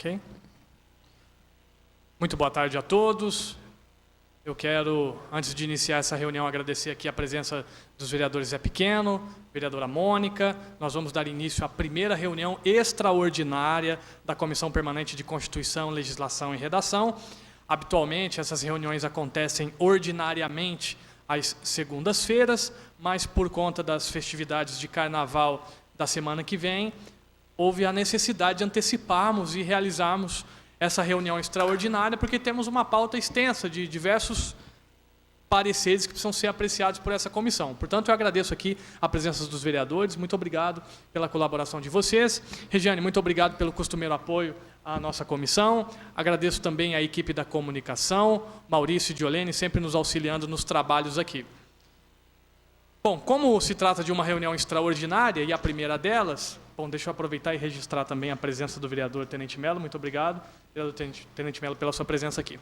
Ok? Muito boa tarde a todos. Eu quero, antes de iniciar essa reunião, agradecer aqui a presença dos vereadores Zé Pequeno, vereadora Mônica. Nós vamos dar início à primeira reunião extraordinária da Comissão Permanente de Constituição, Legislação e Redação. Habitualmente, essas reuniões acontecem ordinariamente às segundas-feiras, mas por conta das festividades de Carnaval da semana que vem, houve a necessidade de anteciparmos e realizarmos essa reunião extraordinária, porque temos uma pauta extensa de diversos pareceres que precisam ser apreciados por essa comissão. Portanto, eu agradeço aqui a presença dos vereadores, muito obrigado pela colaboração de vocês. Regiane, muito obrigado pelo costumeiro apoio à nossa comissão. Agradeço também à equipe da comunicação, Maurício e Diolene, sempre nos auxiliando nos trabalhos aqui. Bom, como se trata de uma reunião extraordinária, e a primeira delas, bom, deixa eu aproveitar e registrar também a presença do vereador Tenente Melo, muito obrigado, vereador Tenente Melo, pela sua presença aqui.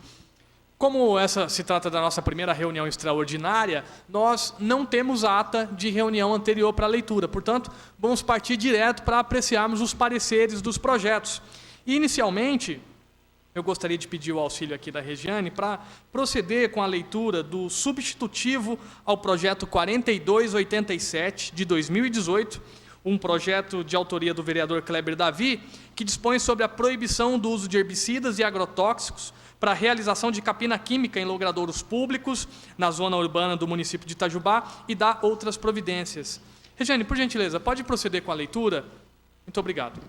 Como essa se trata da nossa primeira reunião extraordinária, nós não temos ata de reunião anterior para leitura, portanto, vamos partir direto para apreciarmos os pareceres dos projetos. E, inicialmente, eu gostaria de pedir o auxílio aqui da Regiane para proceder com a leitura do substitutivo ao projeto 4287 de 2018, um projeto de autoria do vereador Kleber Davi, que dispõe sobre a proibição do uso de herbicidas e agrotóxicos para a realização de capina química em logradouros públicos na zona urbana do município de Itajubá e dá outras providências. Regiane, por gentileza, pode proceder com a leitura? Muito obrigado.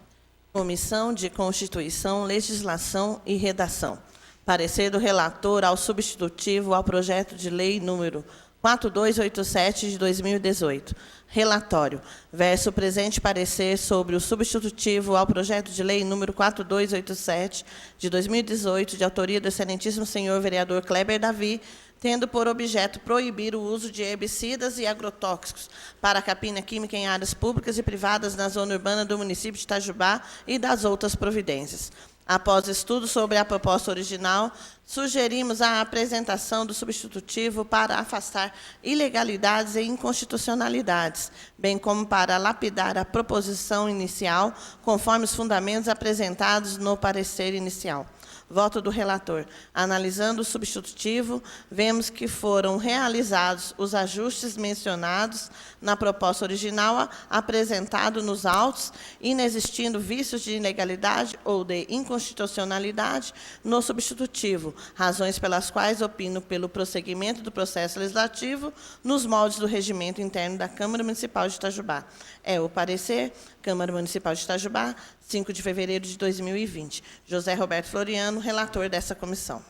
Comissão de Constituição, Legislação e Redação. Parecer do relator ao substitutivo ao projeto de lei número 4287 de 2018. Relatório. Verso presente parecer sobre o substitutivo ao projeto de lei número 4287 de 2018, de autoria do excelentíssimo senhor vereador Kleber Davi, tendo por objeto proibir o uso de herbicidas e agrotóxicos para a capina química em áreas públicas e privadas na zona urbana do município de Itajubá e das outras providências. Após estudo sobre a proposta original, sugerimos a apresentação do substitutivo para afastar ilegalidades e inconstitucionalidades, bem como para lapidar a proposição inicial, conforme os fundamentos apresentados no parecer inicial. Voto do relator. Analisando o substitutivo, vemos que foram realizados os ajustes mencionados na proposta original apresentado nos autos, inexistindo vícios de ilegalidade ou de inconstitucionalidade no substitutivo, razões pelas quais opino pelo prosseguimento do processo legislativo nos moldes do regimento interno da Câmara Municipal de Itajubá. É o parecer, Câmara Municipal de Itajubá, 5 de fevereiro de 2020. José Roberto Floriano, relator dessa comissão.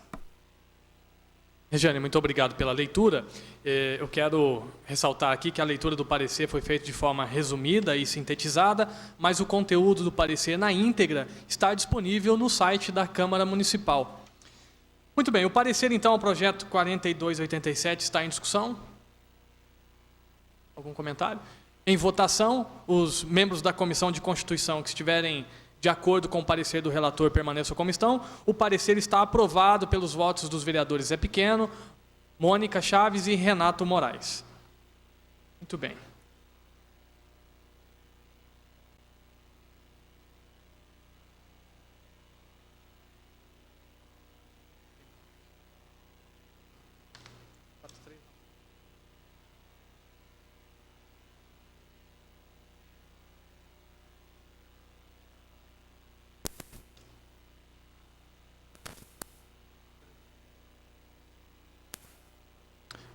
Regiane, muito obrigado pela leitura. Eu quero ressaltar aqui que a leitura do parecer foi feita de forma resumida e sintetizada, mas o conteúdo do parecer na íntegra está disponível no site da Câmara Municipal. Muito bem, o parecer então ao projeto 4287 está em discussão? Algum comentário? Em votação, os membros da Comissão de Constituição que estiverem de acordo com o parecer do relator permaneçam como estão. O parecer está aprovado pelos votos dos vereadores Zé Pequeno, Mônica Chaves e Renato Moraes. Muito bem.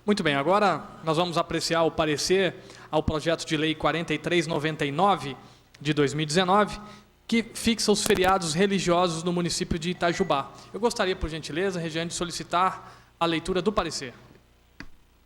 Muito bem, agora nós vamos apreciar o parecer ao projeto de lei 4399 de 2019, que fixa os feriados religiosos no município de Itajubá. Eu gostaria, por gentileza, Regiane, de solicitar a leitura do parecer.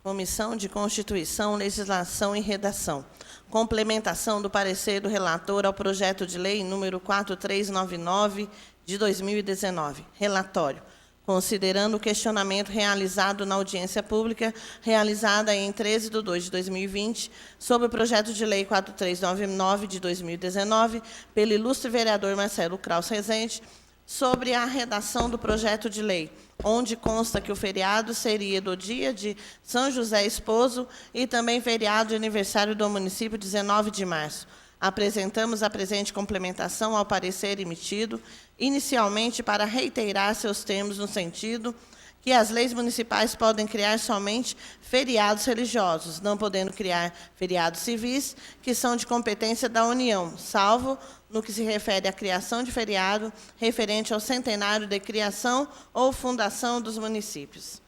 Comissão de Constituição, Legislação e Redação. Complementação do parecer do relator ao projeto de lei número 4399 de 2019. Relatório. Considerando o questionamento realizado na audiência pública, realizada em 13 de 2 de 2020, sobre o projeto de lei 4399 de 2019, pelo ilustre vereador Marcelo Kraus Rezende, sobre a redação do projeto de lei, onde consta que o feriado seria do dia de São José Esposo e também feriado de aniversário do município, 19 de março. apresentamos a presente complementação ao parecer emitido, inicialmente para reiterar seus termos no sentido que as leis municipais podem criar somente feriados religiosos, não podendo criar feriados civis, que são de competência da União, salvo no que se refere à criação de feriado referente ao centenário de criação ou fundação dos municípios.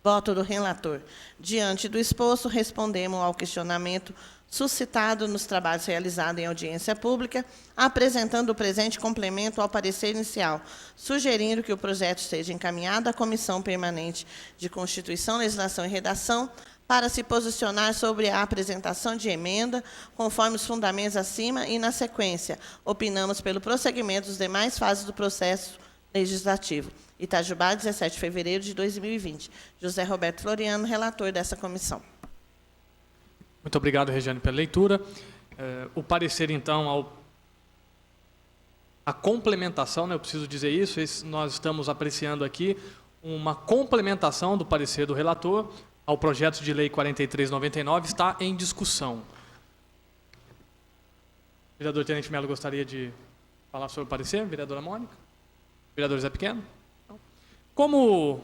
Voto do relator. Diante do exposto, respondemos ao questionamento suscitado nos trabalhos realizados em audiência pública, apresentando o presente complemento ao parecer inicial, sugerindo que o projeto seja encaminhado à Comissão Permanente de Constituição, Legislação e Redação para se posicionar sobre a apresentação de emenda, conforme os fundamentos acima e, na sequência, opinamos pelo prosseguimento dos demais fases do processo legislativo. Itajubá, 17 de fevereiro de 2020. José Roberto Floriano, relator dessa comissão. Muito obrigado, Regiane, pela leitura. O parecer, então, a complementação, né, eu preciso dizer isso, nós estamos apreciando aqui uma complementação do parecer do relator ao projeto de lei 4399, está em discussão. O vereador Tenente Melo gostaria de falar sobre o parecer? Vereadora Mônica? Vereador Zé Pequeno? Como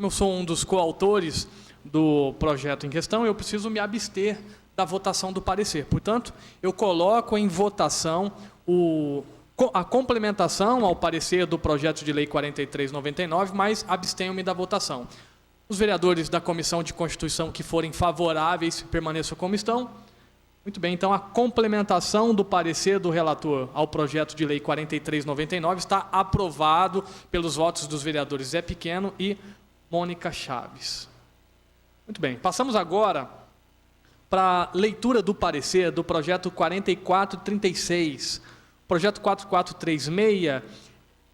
eu sou um dos coautores do projeto em questão, eu preciso me abster da votação do parecer. Portanto, eu coloco em votação a complementação ao parecer do projeto de lei 4399, mas abstenho-me da votação. Os vereadores da Comissão de Constituição que forem favoráveis, permaneçam como estão. Muito bem, então a complementação do parecer do relator ao projeto de lei 4399 está aprovado pelos votos dos vereadores Zé Pequeno e Mônica Chaves. Muito bem, passamos agora para a leitura do parecer do projeto 4436. O projeto 4436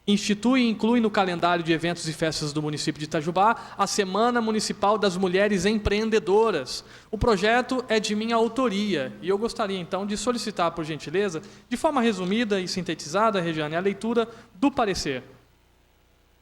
institui e inclui no calendário de eventos e festas do município de Itajubá a Semana Municipal das Mulheres Empreendedoras. O projeto é de minha autoria e eu gostaria então de solicitar, por gentileza, de forma resumida e sintetizada, Regiane, a leitura do parecer.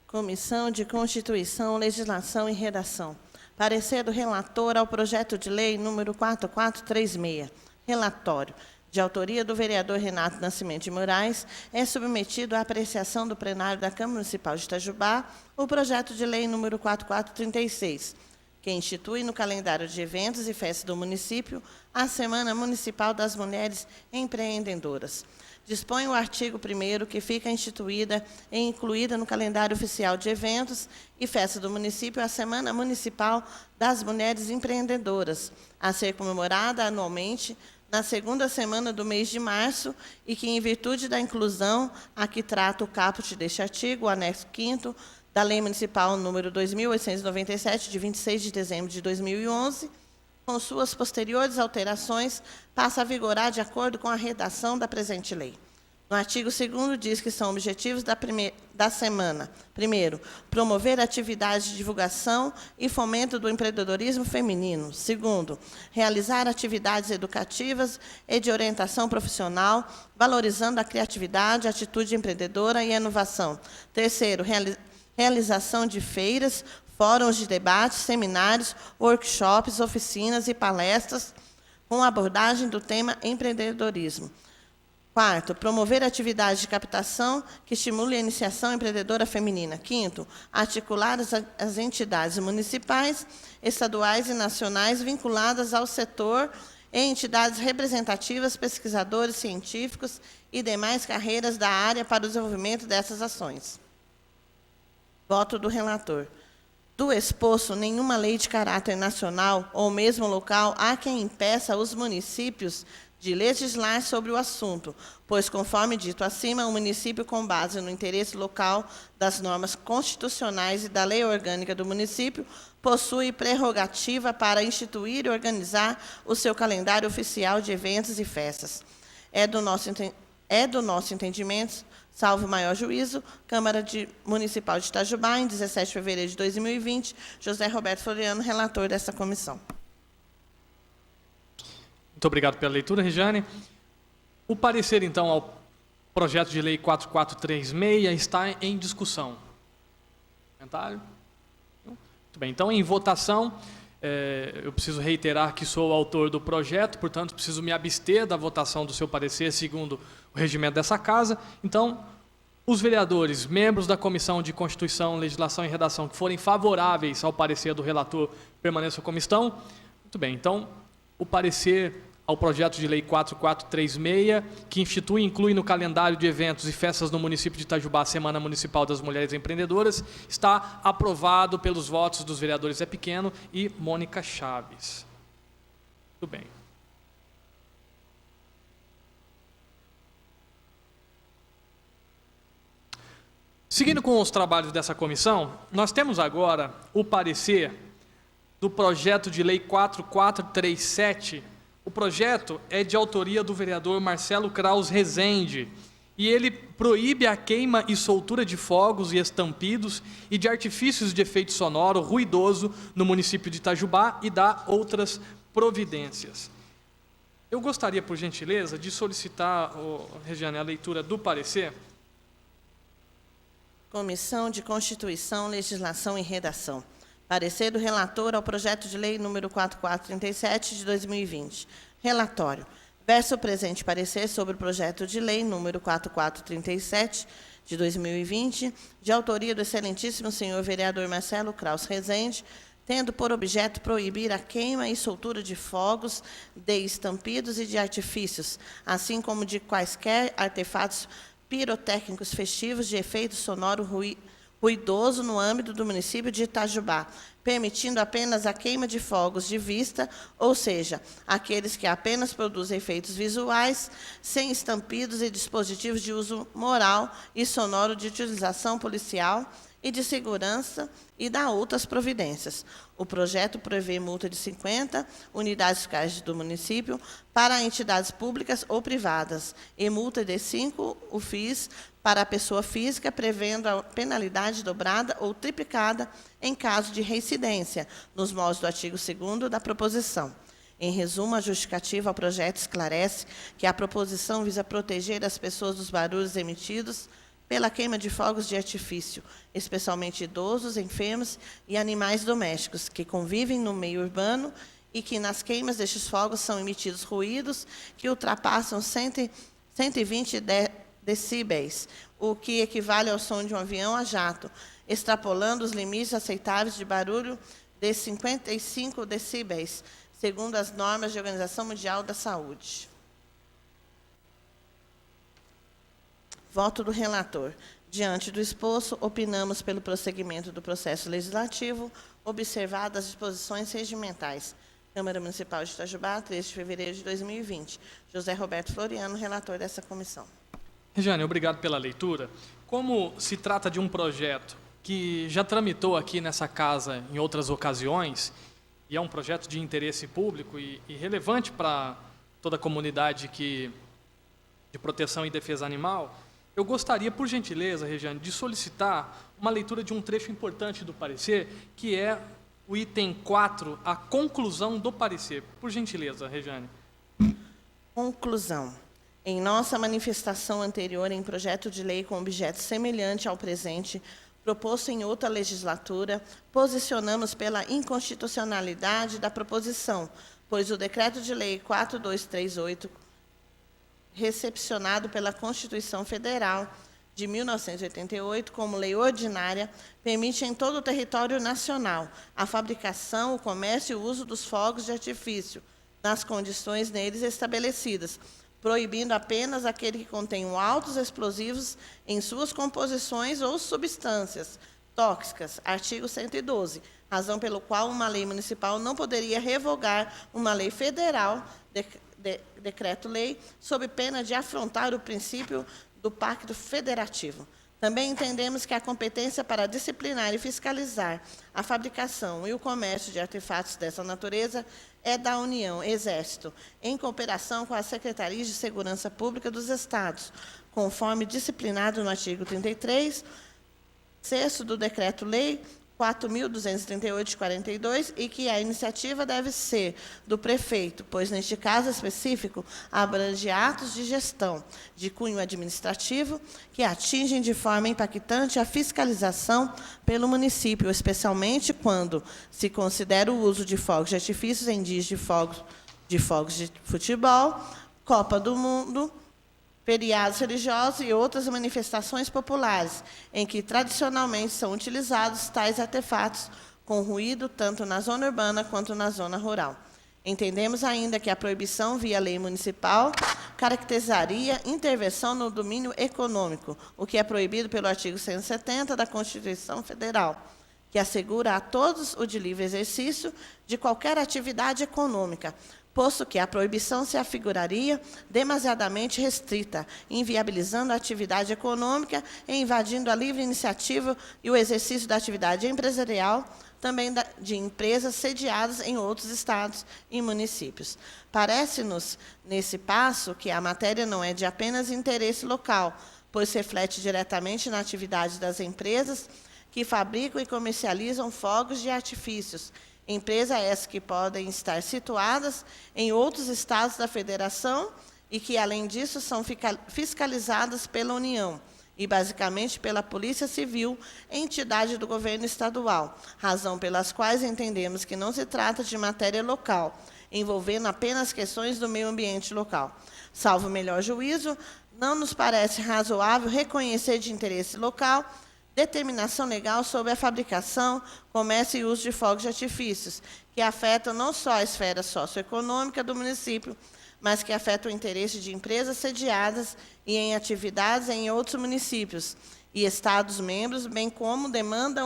Comissão de Constituição, Legislação e Redação. Parecer do relator ao projeto de lei número 4436. Relatório. De autoria do vereador Renato Nascimento de Moraes, é submetido à apreciação do plenário da Câmara Municipal de Itajubá o projeto de lei número 4436, que institui no calendário de eventos e festas do município a Semana Municipal das Mulheres Empreendedoras. Dispõe o artigo 1º que fica instituída e incluída no calendário oficial de eventos e festas do município a Semana Municipal das Mulheres Empreendedoras, a ser comemorada anualmente na segunda semana do mês de março e que, em virtude da inclusão a que trata o caput deste artigo, o anexo 5º da Lei Municipal número 2.897, de 26 de dezembro de 2011, com suas posteriores alterações, passa a vigorar de acordo com a redação da presente lei. No artigo 2º diz que são objetivos da semana: primeiro, promover atividades de divulgação e fomento do empreendedorismo feminino. Segundo, realizar atividades educativas e de orientação profissional, valorizando a criatividade, a atitude empreendedora e a inovação. Terceiro, realização de feiras, fóruns de debates, seminários, workshops, oficinas e palestras com abordagem do tema empreendedorismo. Quarto, promover atividades de captação que estimule a iniciação empreendedora feminina. Quinto, articular as entidades municipais, estaduais e nacionais vinculadas ao setor e entidades representativas, pesquisadores científicos e demais carreiras da área para o desenvolvimento dessas ações. Voto do relator. Do exposto, nenhuma lei de caráter nacional ou mesmo local há quem impeça os municípios de legislar sobre o assunto, pois, conforme dito acima, o município, com base no interesse local das normas constitucionais e da lei orgânica do município, possui prerrogativa para instituir e organizar o seu calendário oficial de eventos e festas. É do nosso entendimento, salvo maior juízo, Câmara Municipal de Itajubá, em 17 de fevereiro de 2020, José Roberto Floriano, relator dessa comissão. Muito obrigado pela leitura, Regiane. O parecer, então, ao projeto de lei 4436 está em discussão. Comentário? Muito bem, então, em votação, eu preciso reiterar que sou o autor do projeto, portanto, preciso me abster da votação do seu parecer, segundo o regimento dessa Casa. Então, os vereadores, membros da Comissão de Constituição, Legislação e Redação, que forem favoráveis ao parecer do relator, permaneçam como estão. Muito bem, então, o parecer ao projeto de lei 4436, que institui e inclui no calendário de eventos e festas no município de Itajubá a Semana Municipal das Mulheres Empreendedoras, está aprovado pelos votos dos vereadores Zé Pequeno e Mônica Chaves. Muito bem. Seguindo com os trabalhos dessa comissão, nós temos agora o parecer do projeto de lei 4437. O projeto é de autoria do vereador Marcelo Kraus Rezende e ele proíbe a queima e soltura de fogos e estampidos e de artifícios de efeito sonoro ruidoso no município de Itajubá e dá outras providências. Eu gostaria, por gentileza, de solicitar, Regiane, a leitura do parecer. Comissão de Constituição, Legislação e Redação. Parecer do relator ao projeto de lei número 4437 de 2020. Relatório. Verso o presente parecer sobre o projeto de lei número 4437 de 2020, de autoria do excelentíssimo senhor vereador Marcelo Kraus Rezende, tendo por objeto proibir a queima e soltura de fogos, de estampidos e de artifícios, assim como de quaisquer artefatos pirotécnicos festivos de efeito sonoro ruidoso no âmbito do município de Itajubá, permitindo apenas a queima de fogos de vista, ou seja, aqueles que apenas produzem efeitos visuais, sem estampidos e dispositivos de uso moral e sonoro de utilização policial e de segurança e dá outras providências. O projeto prevê multa de 50 unidades fiscais do município para entidades públicas ou privadas e multa de 5 UFIs para a pessoa física, prevendo a penalidade dobrada ou triplicada em caso de reincidência, nos moldes do artigo 2º da proposição. Em resumo, a justificativa ao projeto esclarece que a proposição visa proteger as pessoas dos barulhos emitidos pela queima de fogos de artifício, especialmente idosos, enfermos e animais domésticos, que convivem no meio urbano e que nas queimas destes fogos são emitidos ruídos que ultrapassam 120 decibéis, o que equivale ao som de um avião a jato, extrapolando os limites aceitáveis de barulho de 55 decibéis, segundo as normas de Organização Mundial da Saúde. Voto do relator. Diante do exposto, opinamos pelo prosseguimento do processo legislativo, observadas as disposições regimentais. Câmara Municipal de Itajubá, 13 de fevereiro de 2020. José Roberto Floriano, relator dessa comissão. Regiane, obrigado pela leitura. Como se trata de um projeto que já tramitou aqui nessa casa em outras ocasiões, e é um projeto de interesse público e relevante para toda a comunidade de proteção e defesa animal, eu gostaria, por gentileza, Regiane, de solicitar uma leitura de um trecho importante do parecer, que é o item 4, a conclusão do parecer. Por gentileza, Regiane. Conclusão. Em nossa manifestação anterior em projeto de lei com objeto semelhante ao presente, proposto em outra legislatura, posicionamos pela inconstitucionalidade da proposição, pois o decreto de lei 4238, recepcionado pela Constituição Federal de 1988 como lei ordinária, permite em todo o território nacional a fabricação, o comércio e o uso dos fogos de artifício, nas condições neles estabelecidas, proibindo apenas aquele que contenha altos explosivos em suas composições ou substâncias tóxicas, artigo 112, razão pelo qual uma lei municipal não poderia revogar uma lei federal, decreto-lei, sob pena de afrontar o princípio do Pacto Federativo. Também entendemos que a competência para disciplinar e fiscalizar a fabricação e o comércio de artefatos dessa natureza é da União, Exército, em cooperação com as Secretarias de Segurança Pública dos Estados, conforme disciplinado no artigo 33, 6º do Decreto-Lei 4.238 de 42, e que a iniciativa deve ser do prefeito, pois, neste caso específico, abrange atos de gestão de cunho administrativo que atingem de forma impactante a fiscalização pelo município, especialmente quando se considera o uso de fogos de artifícios em dias de fogos de futebol, Copa do Mundo, feriados religiosos e outras manifestações populares, em que tradicionalmente são utilizados tais artefatos com ruído tanto na zona urbana quanto na zona rural. Entendemos ainda que a proibição via lei municipal caracterizaria intervenção no domínio econômico, o que é proibido pelo artigo 170 da Constituição Federal, que assegura a todos o de livre exercício de qualquer atividade econômica, posto que a proibição se afiguraria demasiadamente restrita, inviabilizando a atividade econômica e invadindo a livre iniciativa e o exercício da atividade empresarial, também de empresas sediadas em outros estados e municípios. Parece-nos, nesse passo, que a matéria não é de apenas interesse local, pois reflete diretamente na atividade das empresas que fabricam e comercializam fogos de artifícios, empresas essas que podem estar situadas em outros estados da federação e que, além disso, são fiscalizadas pela União e, basicamente, pela Polícia Civil, entidade do governo estadual, razão pelas quais entendemos que não se trata de matéria local, envolvendo apenas questões do meio ambiente local. Salvo melhor juízo, não nos parece razoável reconhecer de interesse local determinação legal sobre a fabricação, comércio e uso de fogos de artifícios, que afetam não só a esfera socioeconômica do município, mas que afetam o interesse de empresas sediadas e em atividades em outros municípios e estados-membros, bem como demanda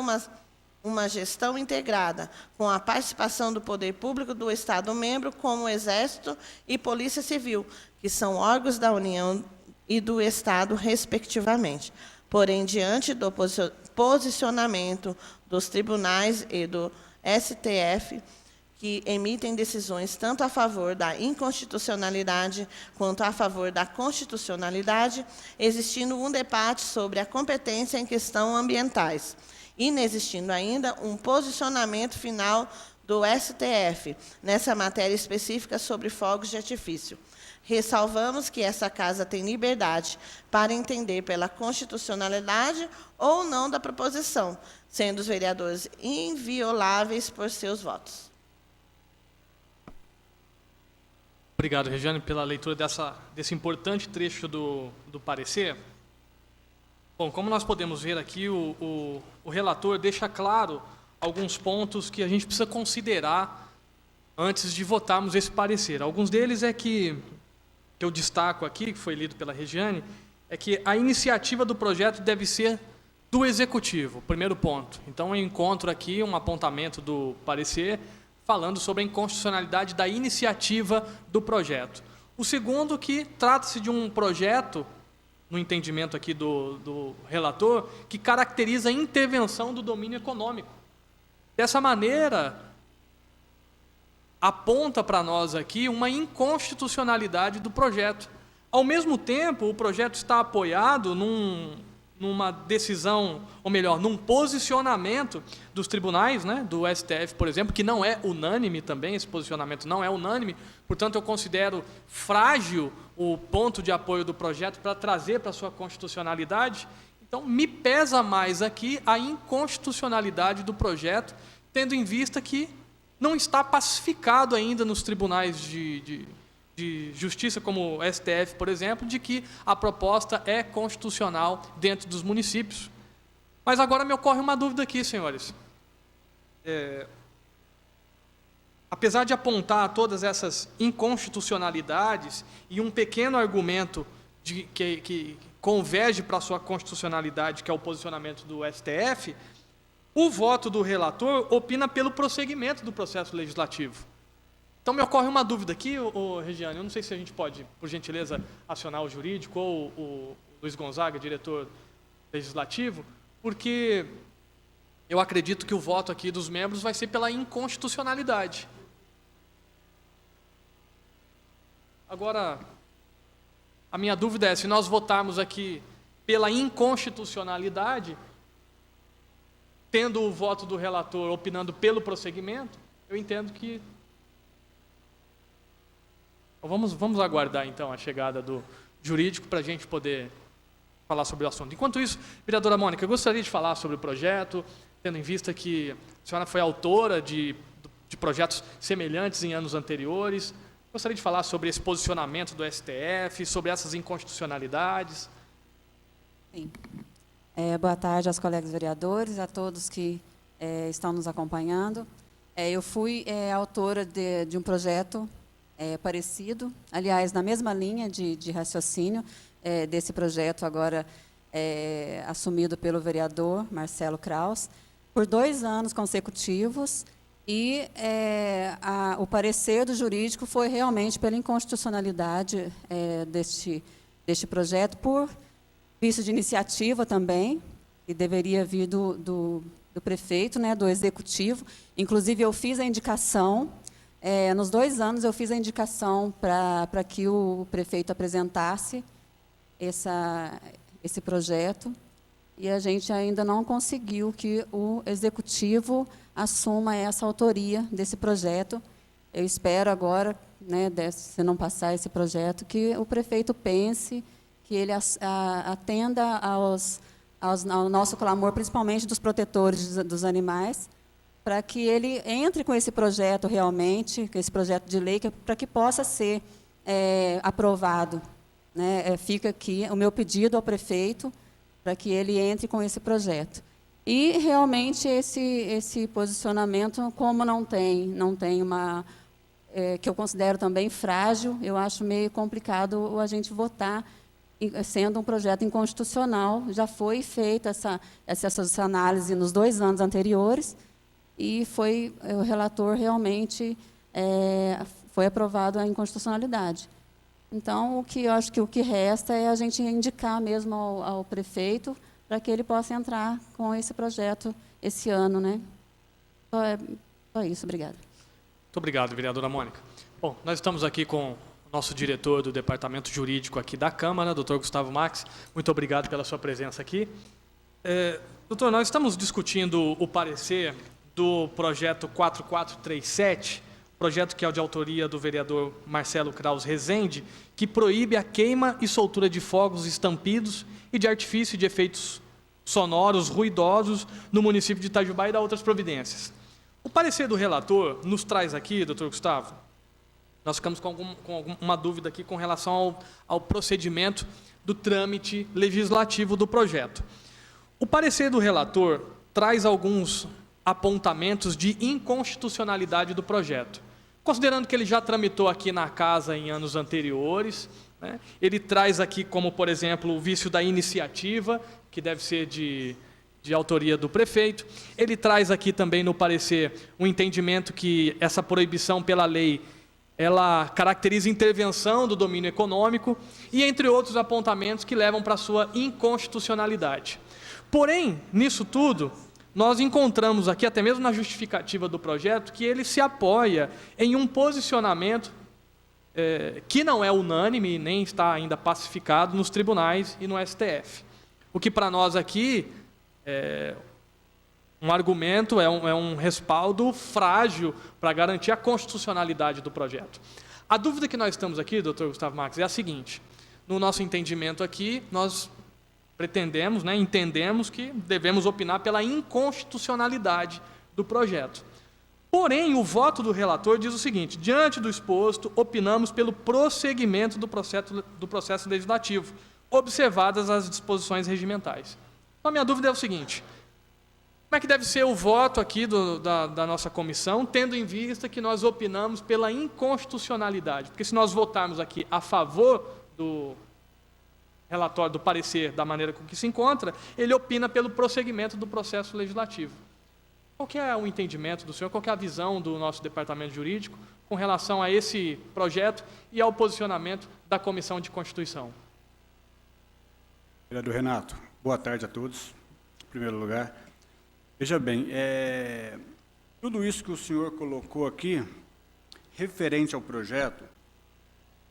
uma gestão integrada, com a participação do poder público do Estado-membro, como o Exército e Polícia Civil, que são órgãos da União e do Estado, respectivamente. Porém, diante do posicionamento dos tribunais e do STF, que emitem decisões tanto a favor da inconstitucionalidade quanto a favor da constitucionalidade, existindo um debate sobre a competência em questão ambientais, inexistindo ainda um posicionamento final do STF nessa matéria específica sobre fogos de artifício. Ressalvamos que essa Casa tem liberdade para entender pela constitucionalidade ou não da proposição, sendo os vereadores invioláveis por seus votos. Obrigado, Regiane, pela leitura desse importante trecho do parecer. Bom, como nós podemos ver aqui, o relator deixa claro alguns pontos que a gente precisa considerar antes de votarmos esse parecer. Alguns deles é que eu destaco aqui, que foi lido pela Regiane, é que a iniciativa do projeto deve ser do Executivo, primeiro ponto. Então, eu encontro aqui um apontamento do parecer falando sobre a inconstitucionalidade da iniciativa do projeto. O segundo, que trata-se de um projeto, no entendimento aqui do relator, que caracteriza a intervenção do domínio econômico. Dessa maneira, aponta para nós aqui uma inconstitucionalidade do projeto. Ao mesmo tempo, o projeto está apoiado numa decisão, ou melhor, num posicionamento dos tribunais, né, do STF, por exemplo, que não é unânime também, esse posicionamento não é unânime, portanto, eu considero frágil o ponto de apoio do projeto para trazer para a sua constitucionalidade. Então, me pesa mais aqui a inconstitucionalidade do projeto, tendo em vista que não está pacificado ainda nos tribunais de justiça, como o STF, por exemplo, de que a proposta é constitucional dentro dos municípios. Mas agora me ocorre uma dúvida aqui, senhores. Apesar de apontar todas essas inconstitucionalidades e um pequeno argumento que converge para a sua constitucionalidade, que é o posicionamento do STF, o voto do relator opina pelo prosseguimento do processo legislativo. Então, me ocorre uma dúvida aqui, Regiane, eu não sei se a gente pode, por gentileza, acionar o jurídico ou o Luiz Gonzaga, diretor legislativo, porque eu acredito que o voto aqui dos membros vai ser pela inconstitucionalidade. Agora, a minha dúvida é, se nós votarmos aqui pela inconstitucionalidade, tendo o voto do relator opinando pelo prosseguimento, eu entendo que... Vamos aguardar, então, a chegada do jurídico para a gente poder falar sobre o assunto. Enquanto isso, vereadora Mônica, eu gostaria de falar sobre o projeto, tendo em vista que a senhora foi autora de projetos semelhantes em anos anteriores. Gostaria de falar sobre esse posicionamento do STF, sobre essas inconstitucionalidades. Sim. Boa tarde aos colegas vereadores, a todos que estão nos acompanhando. Eu fui autora de um projeto parecido, aliás, na mesma linha de raciocínio desse projeto agora assumido pelo vereador Marcelo Kraus, por 2 anos consecutivos, e o parecer do jurídico foi realmente pela inconstitucionalidade deste projeto, por vício de iniciativa também, que deveria vir do prefeito, né, do executivo. Inclusive, eu fiz a indicação, nos 2 anos, eu fiz a indicação para que o prefeito apresentasse esse projeto, e a gente ainda não conseguiu que o executivo assuma essa autoria desse projeto. Eu espero agora, né, se não passar esse projeto, que o prefeito pense, que ele atenda ao nosso clamor, principalmente dos protetores dos animais, para que ele entre com esse projeto realmente, com esse projeto de lei, para que possa ser aprovado. Né? Fica aqui o meu pedido ao prefeito, para que ele entre com esse projeto. E, realmente, esse posicionamento, como não tem uma... que eu considero também frágil, eu acho meio complicado a gente votar, sendo um projeto inconstitucional. Já foi feita essa análise nos 2 anos anteriores, e o relator realmente foi aprovado a inconstitucionalidade. Então, eu acho que o que resta é a gente indicar mesmo ao prefeito para que ele possa entrar com esse projeto esse ano, né? Só isso, obrigada. Muito obrigado, vereadora Mônica. Bom, nós estamos aqui com o nosso diretor do Departamento Jurídico aqui da Câmara, doutor Gustavo Max. Muito obrigado pela sua presença aqui. Doutor, nós estamos discutindo o parecer do projeto 4437, projeto que é de autoria do vereador Marcelo Kraus Rezende, que proíbe a queima e soltura de fogos estampidos e de artifício de efeitos sonoros ruidosos no município de Itajubá e da outras providências. O parecer do relator nos traz aqui, doutor Gustavo, nós ficamos com uma dúvida aqui com relação ao procedimento do trâmite legislativo do projeto. O parecer do relator traz alguns apontamentos de inconstitucionalidade do projeto. Considerando que ele já tramitou aqui na casa em anos anteriores, né, ele traz aqui como, por exemplo, o vício da iniciativa, que deve ser de autoria do prefeito. Ele traz aqui também no parecer um entendimento que essa proibição pela lei, ela caracteriza intervenção do domínio econômico, e entre outros apontamentos que levam para a sua inconstitucionalidade. Porém, nisso tudo, nós encontramos aqui, até mesmo na justificativa do projeto, que ele se apoia em um posicionamento que não é unânime, nem está ainda pacificado nos tribunais e no STF. O que para nós aqui é um argumento, é um respaldo frágil para garantir a constitucionalidade do projeto. A dúvida que nós estamos aqui, doutor Gustavo Max, é a seguinte: no nosso entendimento aqui, nós pretendemos, né, entendemos que devemos opinar pela inconstitucionalidade do projeto. Porém, o voto do relator diz o seguinte: diante do exposto, opinamos pelo prosseguimento do processo legislativo, observadas as disposições regimentais. Então, a minha dúvida é o seguinte: como é que deve ser o voto aqui da nossa comissão, tendo em vista que nós opinamos pela inconstitucionalidade? Porque se nós votarmos aqui a favor do relatório, do parecer, da maneira com que se encontra, ele opina pelo prosseguimento do processo legislativo. Qual que é o entendimento do senhor, qual que é a visão do nosso departamento jurídico com relação a esse projeto e ao posicionamento da Comissão de Constituição? Vereador Renato, boa tarde a todos, em primeiro lugar. Veja bem, tudo isso que o senhor colocou aqui, referente ao projeto,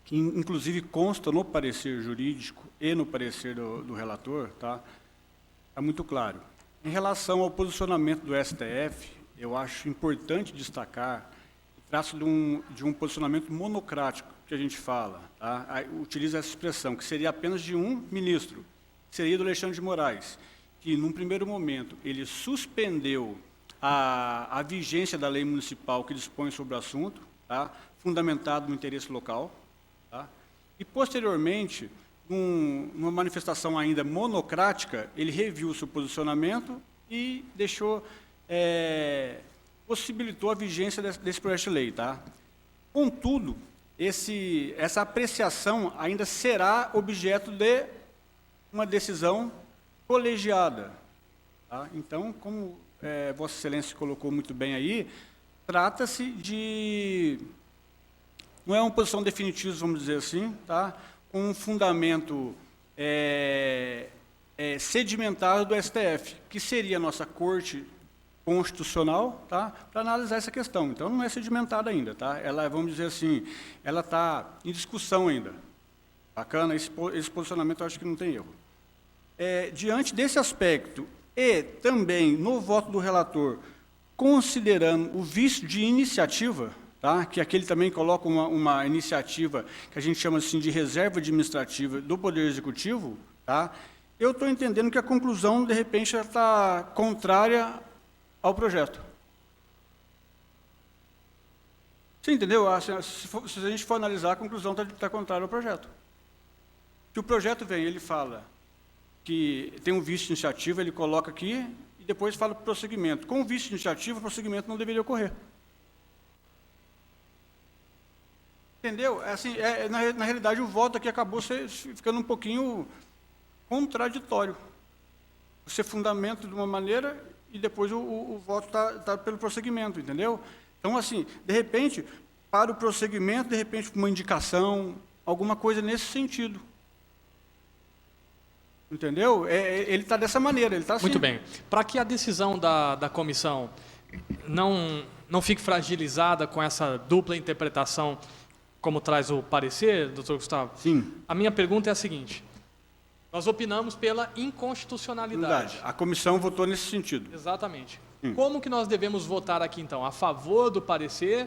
que inclusive consta no parecer jurídico e no parecer do relator, tá? É muito claro. Em relação ao posicionamento do STF, eu acho importante destacar que trata-se de um posicionamento monocrático, que a gente fala, tá? Utiliza essa expressão, que seria apenas de um ministro, que seria do Alexandre de Moraes, que, num primeiro momento, ele suspendeu a vigência da lei municipal que dispõe sobre o assunto, tá? Fundamentado no interesse local, tá? E, posteriormente, numa manifestação ainda monocrática, ele reviu o seu posicionamento e possibilitou a vigência desse projeto de lei. Tá? Contudo, essa apreciação ainda será objeto de uma decisão colegiada. Tá? Então, como Vossa Excelência colocou muito bem aí, trata-se de... Não é uma posição definitiva, vamos dizer assim, tá? Com um fundamento sedimentado do STF, que seria a nossa Corte Constitucional, tá? Para analisar essa questão. Então, não é sedimentada ainda. Tá? Ela, vamos dizer assim, ela está em discussão ainda. Bacana, esse posicionamento eu acho que não tem erro. Diante desse aspecto, e também no voto do relator, considerando o vício de iniciativa, tá? Que aqui ele também coloca uma iniciativa que a gente chama assim de reserva administrativa do Poder Executivo, tá? Eu estou entendendo que a conclusão, de repente, está contrária ao projeto. Você entendeu? Se a gente for analisar, a conclusão está contrária ao projeto. Que o projeto vem, ele fala que tem um vício de iniciativa, ele coloca aqui, e depois fala para o prosseguimento. Com o vício de iniciativa, o prosseguimento não deveria ocorrer. Entendeu? Assim, na realidade, o voto aqui acabou ficando um pouquinho contraditório. Você fundamenta de uma maneira e depois o voto está pelo prosseguimento, entendeu? Então, assim, de repente, para o prosseguimento, de repente, uma indicação, alguma coisa nesse sentido. Entendeu? Ele está dessa maneira, ele está assim. Muito bem. Para que a decisão da comissão não fique fragilizada com essa dupla interpretação, como traz o parecer, doutor Gustavo? Sim. A minha pergunta é a seguinte. Nós opinamos pela inconstitucionalidade. A comissão votou nesse sentido. Exatamente. Como que nós devemos votar aqui, então? A favor do parecer,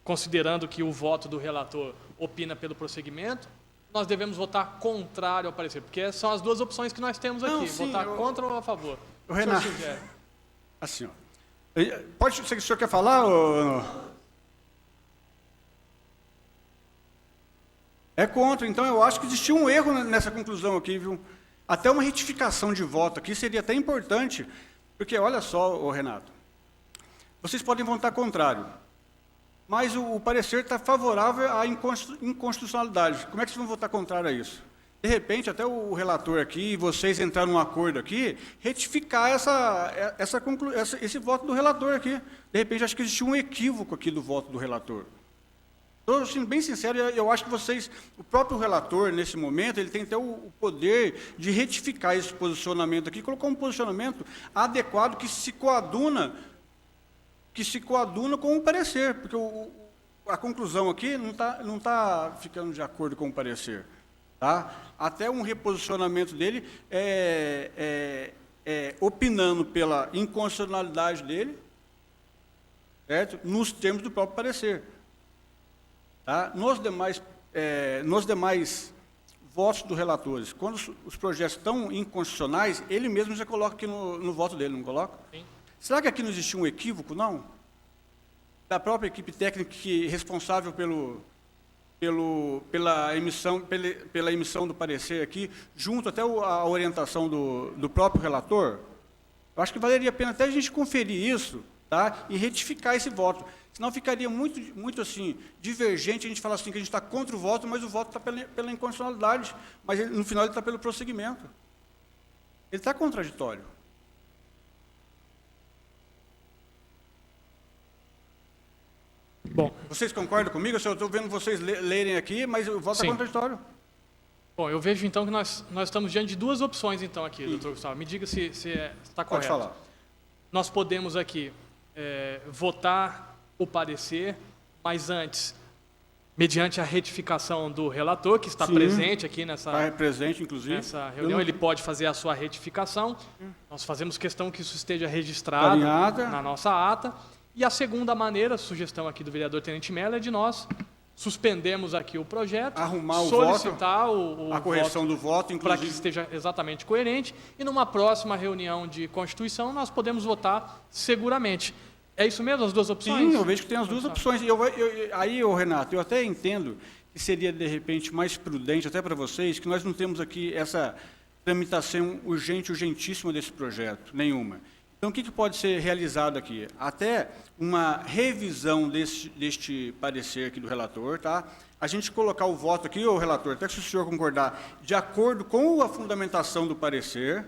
considerando que o voto do relator opina pelo prosseguimento, nós devemos votar contrário ao parecer? Porque são as duas opções que nós temos aqui. Não, sim, votar contra ou a favor? O Renato, sugere? assim, ó. O senhor quer falar? Ou... É contra, então eu acho que existia um erro nessa conclusão aqui, viu? Até uma retificação de voto aqui seria até importante, porque olha só, Renato, vocês podem votar contrário, mas o parecer está favorável à inconstitucionalidade. Como é que vocês vão votar contrário a isso? De repente, até o relator aqui, vocês entraram num acordo aqui, retificar esse voto do relator aqui. De repente, acho que existia um equívoco aqui do voto do relator. Estou sendo bem sincero, eu acho que vocês, o próprio relator, nesse momento, ele tem até o poder de retificar esse posicionamento aqui, colocar um posicionamento adequado que se coaduna com o parecer, porque a conclusão aqui não tá ficando de acordo com o parecer. Tá? Até um reposicionamento dele opinando pela inconstitucionalidade dele, certo? Nos termos do próprio parecer. Tá? Nos demais votos dos relatores, quando os projetos estão inconstitucionais, ele mesmo já coloca aqui no voto dele, não coloca? Sim. Será que aqui não existiu um equívoco, não? Da própria equipe técnica que é responsável pela emissão do parecer aqui, junto até a orientação do próprio relator? Eu acho que valeria a pena até a gente conferir isso, tá? E retificar esse voto. Senão ficaria muito assim, divergente, a gente falar assim que a gente está contra o voto, mas o voto está pela inconstitucionalidade, mas no final ele está pelo prosseguimento. Ele está contraditório. Bom, vocês concordam comigo? Eu estou vendo vocês lerem aqui, mas o voto é contraditório. Bom, eu vejo então que nós estamos diante de duas opções então aqui, doutor Gustavo. Me diga se está correto. Pode falar. Nós podemos aqui votar o parecer, mas antes mediante a retificação do relator, que está Sim. presente aqui nessa Está presente, inclusive. nessa reunião, ele pode fazer a sua retificação. Nós fazemos questão que isso esteja registrado Tá em ata. na nossa ata. E a segunda maneira, sugestão aqui do vereador Tenente Mello, é de nós suspendermos aqui o projeto, Arrumar o solicitar a correção do voto, para que inclusive. esteja exatamente coerente, e numa próxima reunião de Constituição nós podemos votar seguramente. É isso mesmo, as duas opções? Sim, eu vejo que tem as duas opções. Aí, Renato, eu até entendo que seria, de repente, mais prudente, até para vocês, que nós não temos aqui essa tramitação urgentíssima desse projeto, nenhuma. Então, o que pode ser realizado aqui? Até uma revisão deste parecer aqui do relator, tá? A gente colocar o voto aqui, ô relator, até que se o senhor concordar, de acordo com a fundamentação do parecer,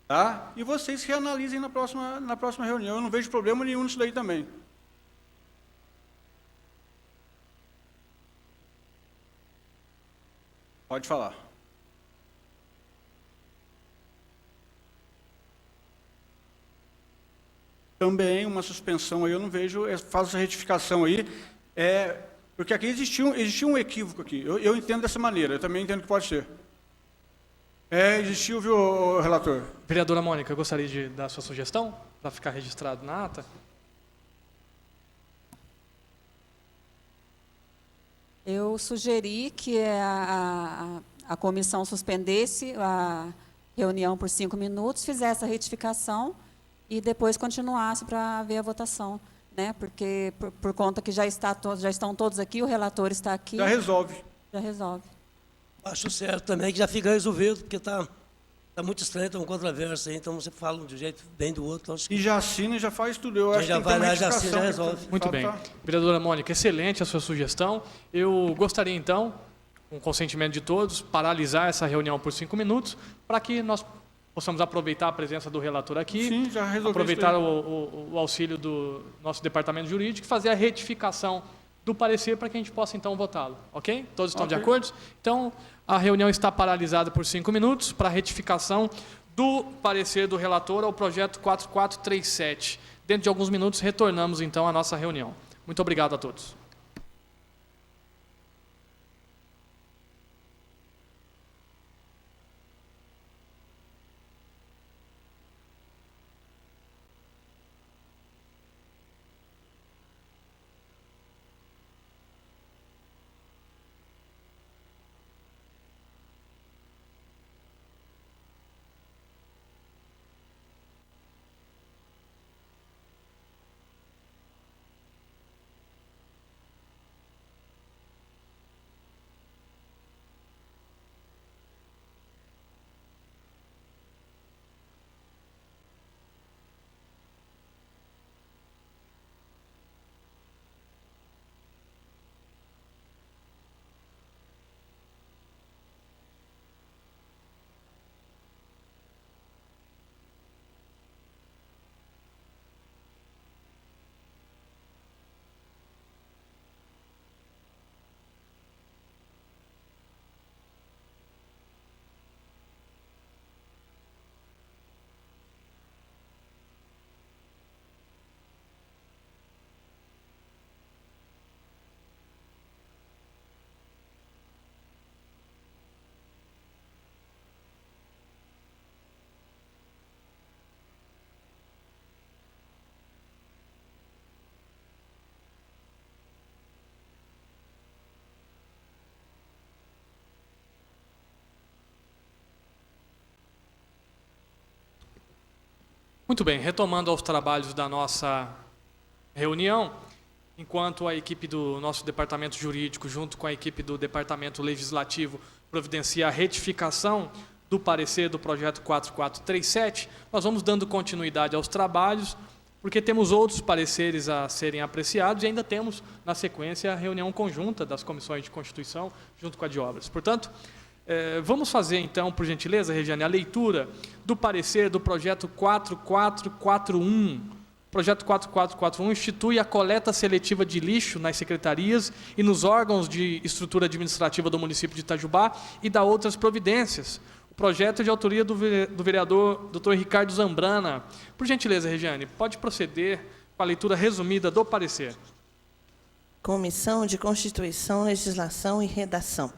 tá? E vocês reanalisem na próxima reunião. Eu não vejo problema nenhum nisso daí também. Pode falar. Também uma suspensão aí, eu não vejo, faço essa retificação aí, porque aqui existia um equívoco aqui. Eu entendo dessa maneira, eu também entendo que pode ser. Existiu, viu, relator? Vereadora Mônica, eu gostaria de dar a sua sugestão, para ficar registrado na ata. Eu sugeri que a comissão suspendesse a reunião por 5 minutos, fizesse a retificação e depois continuasse para ver a votação, né? Porque por conta que já estão todos aqui, o relator está aqui. Já resolve. Já resolve. Acho certo também que já fica resolvido, porque está muito estranho, está uma controvérsia aí, então você fala de um jeito bem do outro. Acho que E já assina e já faz tudo. Eu acho já que tem vai uma lá, já retificação assina, que resolve. Muito bem. tá. Vereadora Mônica, excelente a sua sugestão. Eu gostaria, então, com o consentimento de todos, paralisar essa reunião por 5 minutos, para que nós possamos aproveitar a presença do relator aqui, Sim, já resolveu aproveitar isso o auxílio do nosso departamento jurídico e fazer a retificação do parecer para que a gente possa, então, votá-lo. Ok? Todos estão de Ok. acordo? Então, a reunião está paralisada por 5 minutos para a retificação do parecer do relator ao projeto 4437. Dentro de alguns minutos, retornamos, então, à nossa reunião. Muito obrigado a todos. Muito bem, retomando aos trabalhos da nossa reunião, enquanto a equipe do nosso departamento jurídico, junto com a equipe do departamento legislativo, providencia a retificação do parecer do projeto 4437, nós vamos dando continuidade aos trabalhos, porque temos outros pareceres a serem apreciados e ainda temos, na sequência, a reunião conjunta das comissões de Constituição, junto com a de Obras. Portanto, vamos fazer, então, por gentileza, Regiane, a leitura do parecer do projeto 4441. O projeto 4441 institui a coleta seletiva de lixo nas secretarias e nos órgãos de estrutura administrativa do município de Itajubá e dá outras providências. O projeto é de autoria do vereador Dr. Ricardo Zambrana. Por gentileza, Regiane, pode proceder com a leitura resumida do parecer. Comissão de Constituição, Legislação e Redação.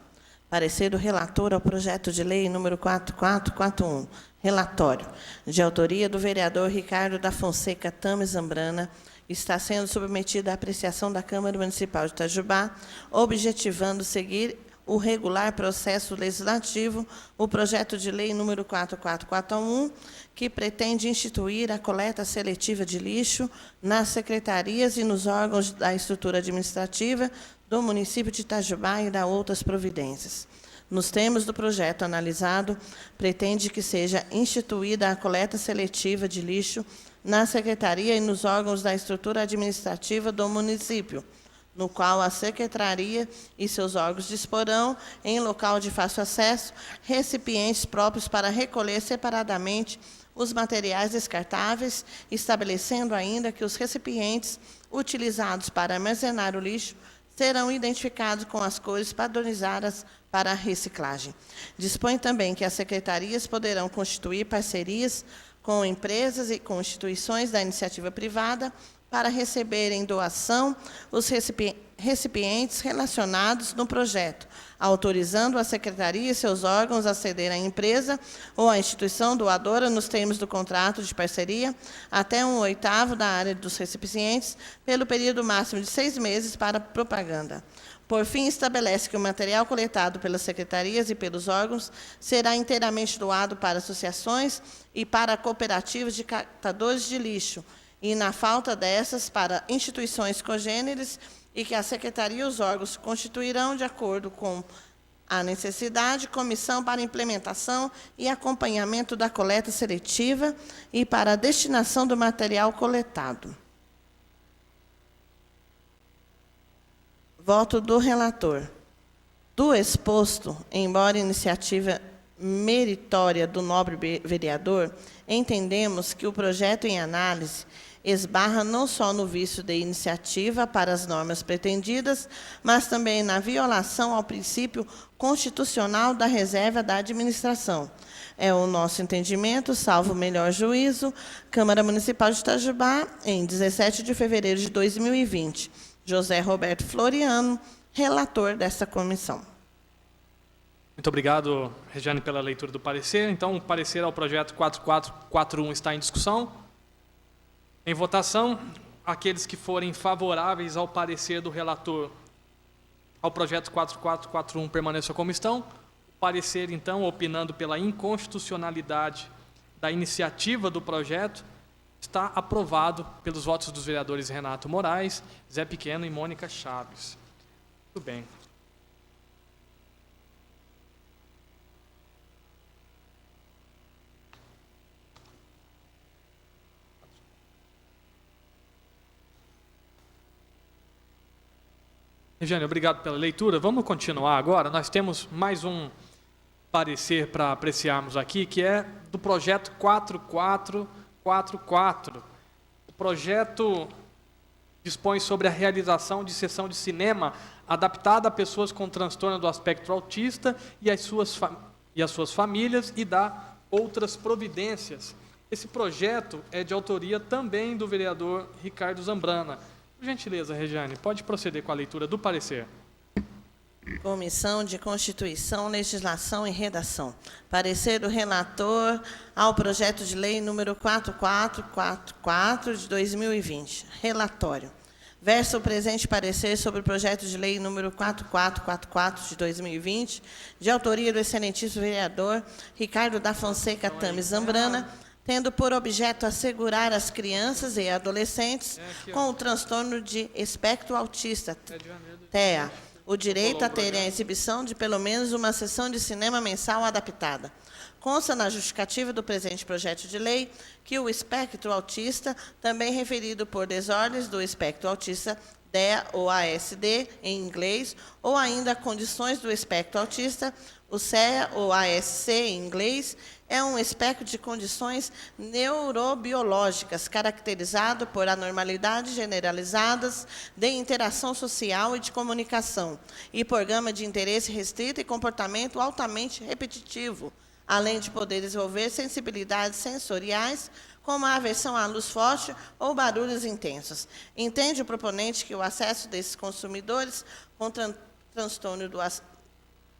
Parecer do relator ao projeto de lei número 4441. Relatório, de autoria do vereador Ricardo da Fonseca Tame Zambrana, está sendo submetido à apreciação da Câmara Municipal de Itajubá, objetivando seguir o regular processo legislativo, o projeto de lei número 4441, que pretende instituir a coleta seletiva de lixo nas secretarias e nos órgãos da estrutura administrativa do município de Itajubá e da outras providências. Nos termos do projeto analisado, pretende que seja instituída a coleta seletiva de lixo na secretaria e nos órgãos da estrutura administrativa do município, no qual a secretaria e seus órgãos disporão, em local de fácil acesso, recipientes próprios para recolher separadamente os materiais descartáveis, estabelecendo ainda que os recipientes utilizados para armazenar o lixo serão identificados com as cores padronizadas para a reciclagem. Dispõe também que as secretarias poderão constituir parcerias com empresas e com instituições da iniciativa privada para receberem doação os recipientes relacionados no projeto, autorizando a secretaria e seus órgãos a ceder à empresa ou à instituição doadora, nos termos do contrato de parceria, até 1/8 da área dos recipientes, pelo período máximo de 6 meses para propaganda. Por fim, estabelece que o material coletado pelas secretarias e pelos órgãos será inteiramente doado para associações e para cooperativas de catadores de lixo, e, na falta dessas, para instituições congêneres, e que a secretaria e os órgãos constituirão, de acordo com a necessidade, comissão para implementação e acompanhamento da coleta seletiva e para a destinação do material coletado. Voto do relator. Do exposto, embora iniciativa meritória do nobre vereador, entendemos que o projeto em análise esbarra não só no vício de iniciativa para as normas pretendidas, mas também na violação ao princípio constitucional da reserva da administração. É o nosso entendimento, salvo melhor juízo, Câmara Municipal de Itajubá, em 17 de fevereiro de 2020. José Roberto Floriano, relator desta comissão. Muito obrigado, Regiane, pela leitura do parecer. Então, o parecer ao projeto 4441 está em discussão. Em votação, aqueles que forem favoráveis ao parecer do relator ao projeto 4441 permaneçam como estão. O parecer, então, opinando pela inconstitucionalidade da iniciativa do projeto, está aprovado pelos votos dos vereadores Renato Moraes, Zé Pequeno e Mônica Chaves. Muito bem. Regiane, obrigado pela leitura. Vamos continuar agora. Nós temos mais um parecer para apreciarmos aqui, que é do projeto 4444. O projeto dispõe sobre a realização de sessão de cinema adaptada a pessoas com transtorno do espectro autista e as suas famílias, e dá outras providências. Esse projeto é de autoria também do vereador Ricardo Zambrana. Por gentileza, Regiane, pode proceder com a leitura do parecer. Comissão de Constituição, Legislação e Redação. Parecer do relator ao projeto de lei número 4444 de 2020. Relatório. Versa o presente parecer sobre o projeto de lei número 4444 de 2020, de autoria do excelentíssimo vereador Ricardo da Fonseca Tame Zambrana, tendo por objeto assegurar às crianças e adolescentes com o transtorno de espectro autista, TEA, o direito a terem a exibição de pelo menos uma sessão de cinema mensal adaptada. Consta na justificativa do presente projeto de lei que o espectro autista, também referido por desordens do espectro autista, DEA ou ASD, em inglês, ou ainda condições do espectro autista, o CEA ou ASC, em inglês, é um espectro de condições neurobiológicas, caracterizado por anormalidades generalizadas de interação social e de comunicação, e por gama de interesse restrito e comportamento altamente repetitivo, além de poder desenvolver sensibilidades sensoriais, como a aversão à luz forte ou barulhos intensos. Entende o proponente que o acesso desses consumidores com transtorno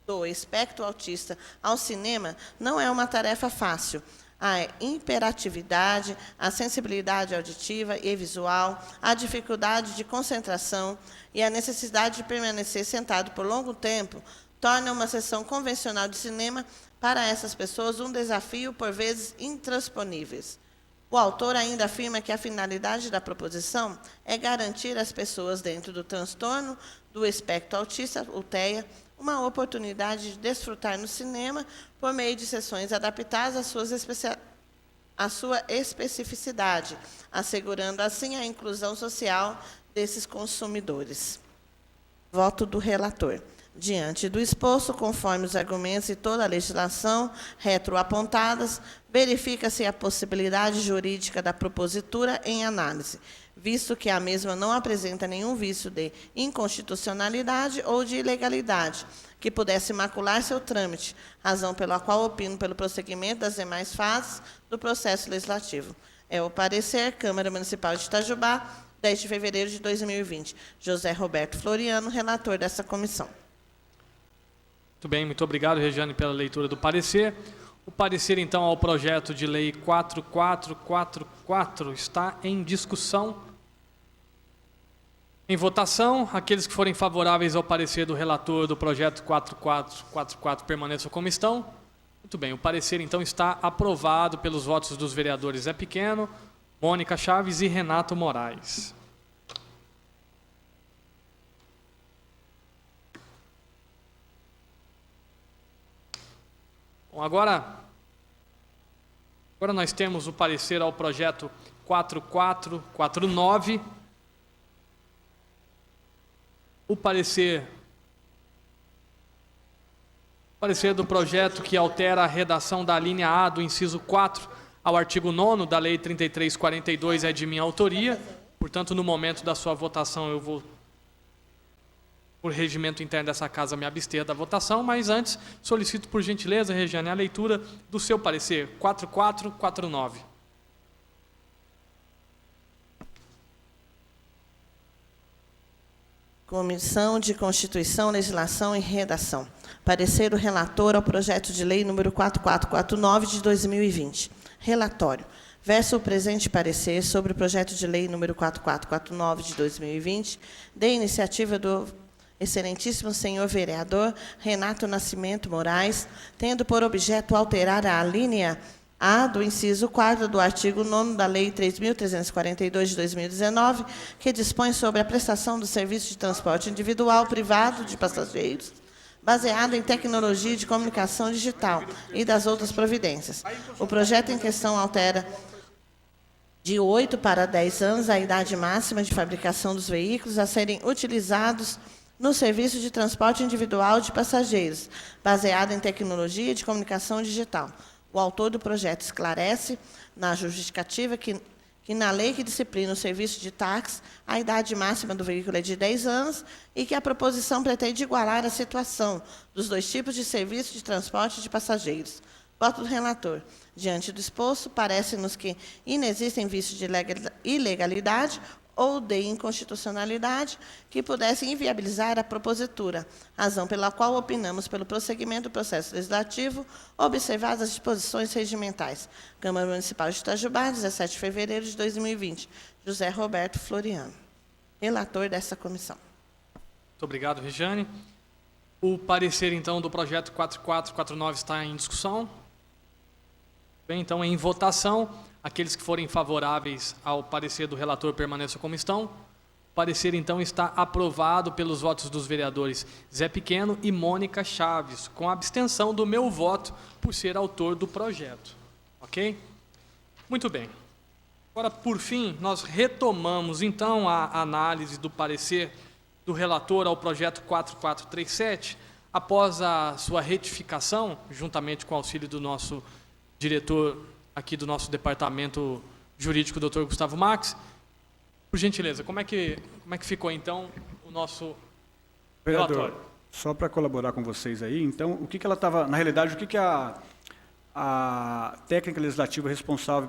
do espectro autista ao cinema não é uma tarefa fácil. A hiperatividade, a sensibilidade auditiva e visual, a dificuldade de concentração e a necessidade de permanecer sentado por longo tempo tornam uma sessão convencional de cinema para essas pessoas um desafio, por vezes, intransponíveis. O autor ainda afirma que a finalidade da proposição é garantir às pessoas dentro do transtorno do espectro autista, o TEA, uma oportunidade de desfrutar no cinema por meio de sessões adaptadas à sua especificidade, assegurando assim a inclusão social desses consumidores. Voto do relator. Diante do exposto, conforme os argumentos e toda a legislação retroapontadas, verifica-se a possibilidade jurídica da propositura em análise, visto que a mesma não apresenta nenhum vício de inconstitucionalidade ou de ilegalidade, que pudesse macular seu trâmite, razão pela qual opino pelo prosseguimento das demais fases do processo legislativo. É o parecer, Câmara Municipal de Itajubá, 10 de fevereiro de 2020. José Roberto Floriano, relator dessa comissão. Muito bem, muito obrigado, Regiane, pela leitura do parecer. O parecer, então, ao projeto de lei 4444 está em discussão. Em votação, aqueles que forem favoráveis ao parecer do relator do projeto 4444 permaneçam como estão. Muito bem, o parecer, então, está aprovado pelos votos dos vereadores Zé Pequeno, Mônica Chaves e Renato Moraes. Bom, agora nós temos o parecer ao projeto 4449. O parecer do projeto que altera a redação da linha A do inciso 4 ao artigo 9º da Lei 3342 é de minha autoria. Portanto, no momento da sua votação, eu vou, por regimento interno dessa casa, me abster da votação, mas antes solicito, por gentileza, Regiane, a leitura do seu parecer, 4449. Comissão de Constituição, Legislação e Redação. Parecer do relator ao projeto de lei número 4449 de 2020. Relatório. Verso o presente parecer sobre o projeto de lei número 4449 de 2020, de iniciativa do excelentíssimo senhor vereador Renato Nascimento Moraes, tendo por objeto alterar a linha A do inciso 4º do artigo 9º da Lei 3.342 de 2019, que dispõe sobre a prestação do serviço de transporte individual privado de passageiros, baseado em tecnologia de comunicação digital e das outras providências. O projeto em questão altera de 8 para 10 anos a idade máxima de fabricação dos veículos a serem utilizados no serviço de transporte individual de passageiros, baseado em tecnologia de comunicação digital. O autor do projeto esclarece, na justificativa, que na lei que disciplina o serviço de táxi, a idade máxima do veículo é de 10 anos e que a proposição pretende igualar a situação dos dois tipos de serviço de transporte de passageiros. Voto do relator. Diante do exposto, parece-nos que inexistem vícios de ilegalidade ou de inconstitucionalidade que pudessem inviabilizar a propositura, razão pela qual opinamos pelo prosseguimento do processo legislativo, observadas as disposições regimentais. Câmara Municipal de Itajubá, 17 de fevereiro de 2020. José Roberto Floriano, relator dessa comissão. Muito obrigado, Regiane. O parecer, então, do projeto 4449 está em discussão. Bem, então, em votação, aqueles que forem favoráveis ao parecer do relator permaneçam como estão. O parecer, então, está aprovado pelos votos dos vereadores Zé Pequeno e Mônica Chaves, com a abstenção do meu voto por ser autor do projeto. Ok? Muito bem. Agora, por fim, nós retomamos, então, a análise do parecer do relator ao projeto 4437, após a sua retificação, juntamente com o auxílio do nosso diretor aqui do nosso departamento jurídico, Dr. Gustavo Max. Por gentileza, como é que ficou, então, o nosso vereador, relatório? Só para colaborar com vocês aí, então, o que ela estava, na realidade, o que a a técnica legislativa responsável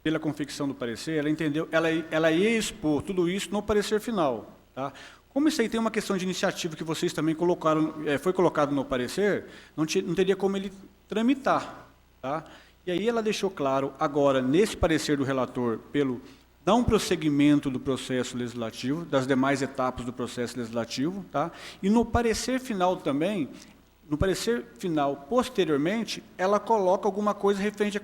pela confecção do parecer, ela entendeu, ela ia expor tudo isso no parecer final, tá? Como isso aí tem uma questão de iniciativa que vocês também colocaram, foi colocado no parecer, não teria como ele tramitar, tá? E aí ela deixou claro agora, nesse parecer do relator, pelo não prosseguimento do processo legislativo, das demais etapas do processo legislativo, tá? E no parecer final também, no parecer final, posteriormente, ela coloca alguma coisa referente à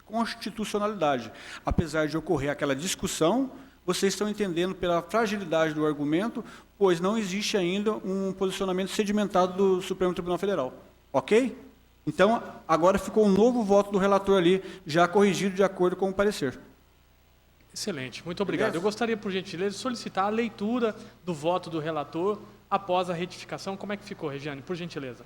constitucionalidade. Apesar de ocorrer aquela discussão, vocês estão entendendo pela fragilidade do argumento, pois não existe ainda um posicionamento sedimentado do Supremo Tribunal Federal. Ok? Então, agora ficou um novo voto do relator ali, já corrigido de acordo com o parecer. Excelente, muito obrigado. Beleza? Eu gostaria, por gentileza, de solicitar a leitura do voto do relator após a retificação. Como é que ficou, Regiane? Por gentileza.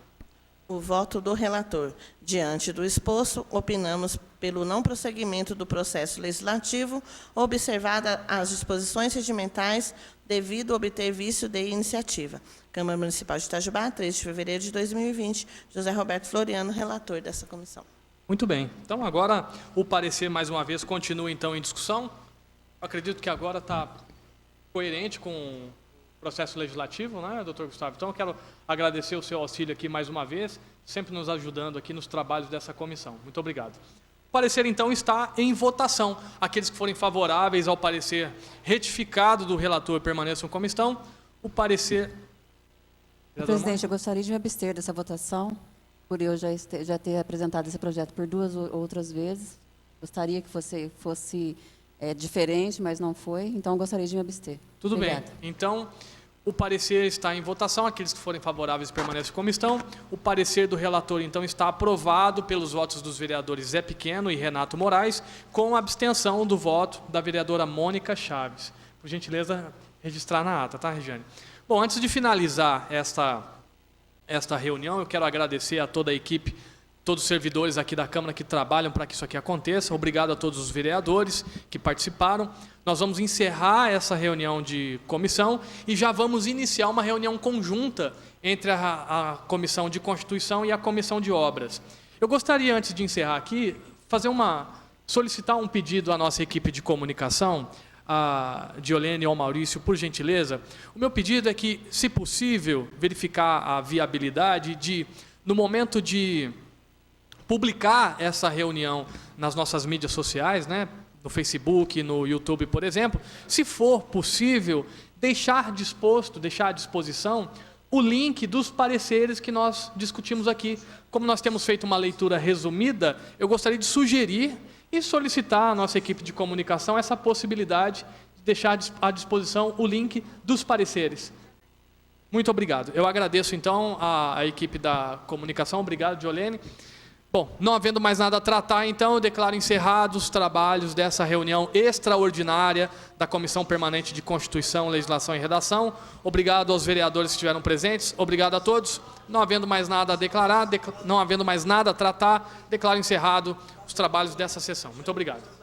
O voto do relator. Diante do exposto, opinamos pelo não prosseguimento do processo legislativo, observada as disposições regimentais, devido obter vício de iniciativa. Câmara Municipal de Itajubá, 3 de fevereiro de 2020. José Roberto Floriano, relator dessa comissão. Muito bem. Então, agora, o parecer, mais uma vez, continua, então, em discussão. Eu acredito que agora está coerente com o processo legislativo, né, doutor Gustavo? Então, eu quero agradecer o seu auxílio aqui mais uma vez, sempre nos ajudando aqui nos trabalhos dessa comissão. Muito obrigado. O parecer, então, está em votação. Aqueles que forem favoráveis ao parecer retificado do relator permaneçam como estão. O parecer... Presidente, eu gostaria de me abster dessa votação, por eu já ter apresentado esse projeto por 2 outras vezes. Gostaria que fosse diferente, mas não foi, então eu gostaria de me abster. Tudo Obrigada. bem. Então, o parecer está em votação. Aqueles que forem favoráveis permanecem como estão. O parecer do relator, então, está aprovado pelos votos dos vereadores Zé Pequeno e Renato Moraes, com a abstenção do voto da vereadora Mônica Chaves. Por gentileza, registrar na ata, tá, Regiane? Bom, antes de finalizar esta reunião, eu quero agradecer a toda a equipe, todos os servidores aqui da Câmara que trabalham para que isso aqui aconteça. Obrigado a todos os vereadores que participaram. Nós vamos encerrar essa reunião de comissão e já vamos iniciar uma reunião conjunta entre a Comissão de Constituição e a Comissão de Obras. Eu gostaria, antes de encerrar aqui, solicitar um pedido à nossa equipe de comunicação, a Diolene ou Maurício, por gentileza. O meu pedido é que, se possível, verificar a viabilidade de, no momento de publicar essa reunião nas nossas mídias sociais, né, no Facebook, no YouTube, por exemplo, se for possível, deixar à disposição o link dos pareceres que nós discutimos aqui. Como nós temos feito uma leitura resumida, eu gostaria de sugerir e solicitar à nossa equipe de comunicação essa possibilidade de deixar à disposição o link dos pareceres. Muito obrigado. Eu agradeço, então, a equipe da comunicação. Obrigado, Diolene. Bom, não havendo mais nada a tratar, então, eu declaro encerrados os trabalhos dessa reunião extraordinária da Comissão Permanente de Constituição, Legislação e Redação. Obrigado aos vereadores que estiveram presentes. Obrigado a todos. Não havendo mais nada a declarar, não havendo mais nada a tratar, declaro encerrado os trabalhos dessa sessão. Muito obrigado.